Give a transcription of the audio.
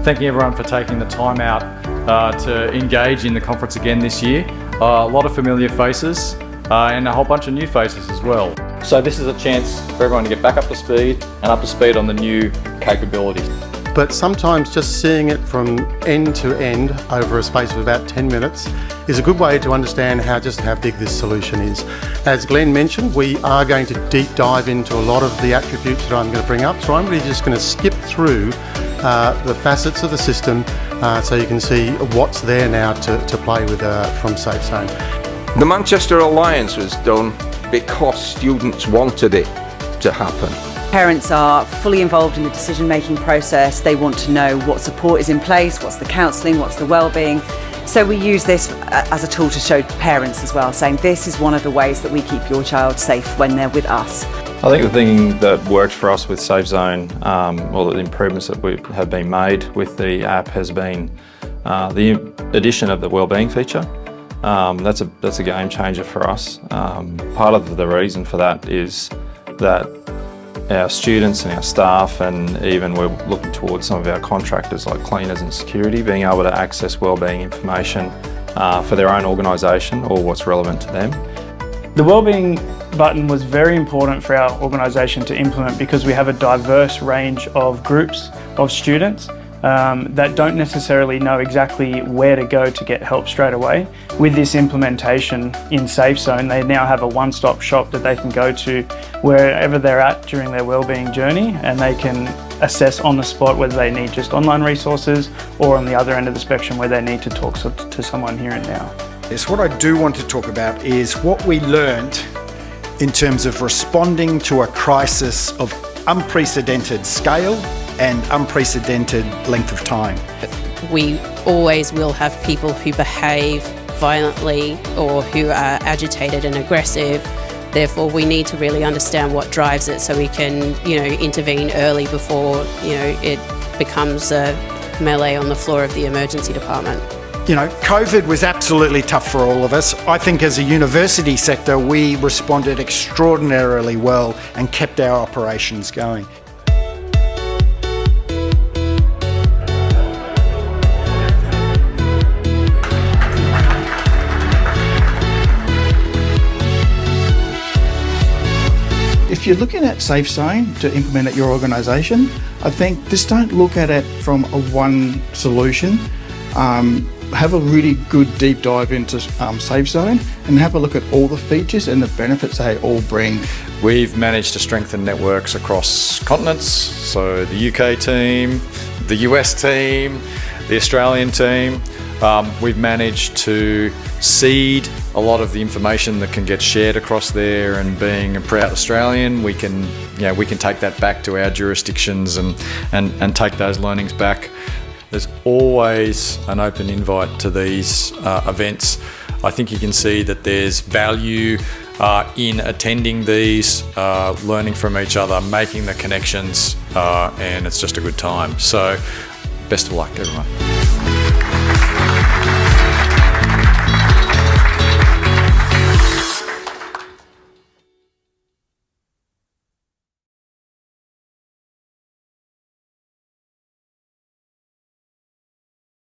thanking everyone for taking the time out to engage in the conference again this year. A lot of familiar faces and a whole bunch of new faces as well. So this is a chance for everyone to get back up to speed on the new capabilities. But sometimes just seeing it from end to end over a space of about 10 minutes is a good way to understand how big this solution is. As Glenn mentioned, we are going to deep dive into a lot of the attributes that I'm going to bring up, so I'm really just going to skip through the facets of the system so you can see what's there now to play with from SafeZone. The Manchester Alliance was done because students wanted it to happen. Parents are fully involved in the decision-making process. They want to know what support is in place, what's the counselling, what's the wellbeing. So we use this as a tool to show parents as well, saying this is one of the ways that we keep your child safe when they're with us. I think the thing that worked for us with SafeZone, or the improvements that have been made with the app, has been the addition of the wellbeing feature. That's a game changer for us. Part of the reason for that is that our students and our staff, and even we're looking towards some of our contractors like cleaners and security, being able to access wellbeing information for their own organisation or what's relevant to them. The wellbeing button was very important for our organisation to implement because we have a diverse range of groups of students that don't necessarily know exactly where to go to get help straight away. With this implementation in SafeZone, they now have a one-stop shop that they can go to wherever they're at during their wellbeing journey, and they can assess on the spot whether they need just online resources or on the other end of the spectrum where they need to talk to someone here and now. Yes, what I do want to talk about is what we learned in terms of responding to a crisis of unprecedented scale and unprecedented length of time. We always will have people who behave violently or who are agitated and aggressive. Therefore, we need to really understand what drives it so we can, intervene early before, it becomes a melee on the floor of the emergency department. COVID was absolutely tough for all of us. I think as a university sector, we responded extraordinarily well and kept our operations going. If you're looking at SafeZone to implement at your organisation, I think just don't look at it from a one solution. Have a really good deep dive into SafeZone and have a look at all the features and the benefits they all bring. We've managed to strengthen networks across continents, so the UK team, the US team, the Australian team. We've managed to seed a lot of the information that can get shared across there, and being a proud Australian, we can take that back to our jurisdictions and take those learnings back. There's always an open invite to these events. I think you can see that there's value in attending these, learning from each other, making the connections, and it's just a good time. So best of luck, everyone.